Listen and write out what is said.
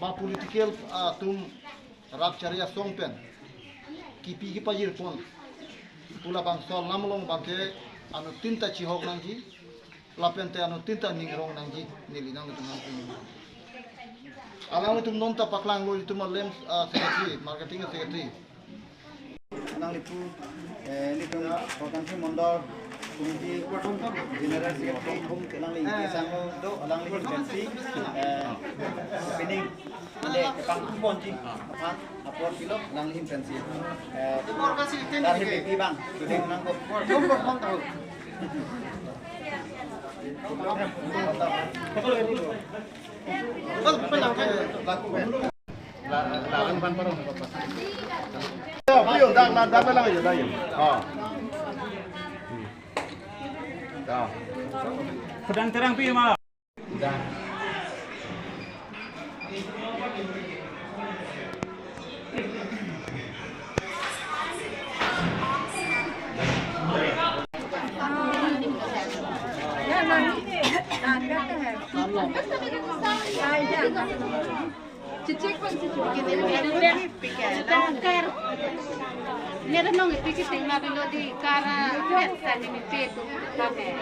ba political tum rap charia song pen kipi ki pajir pon pula bang sol namlong bangke anu tinta cihok nangji lapente anu tinta ningrong nangji nili nang tu nang pun alang itu nonta paklang lo itu malem secretary marketing secretary nang lipu lipu program si mondor kunci general secretary home kelang li sang do alang li agency pinning ade pang ponji apa upload kilo alang li agency terima kasih dari BP bang sudah nang ko kom tahu Sedang terang pi malah. Cicik pun cicik begini pikir. Nera nong pikir tinggal di kara pet tadi itu pakai.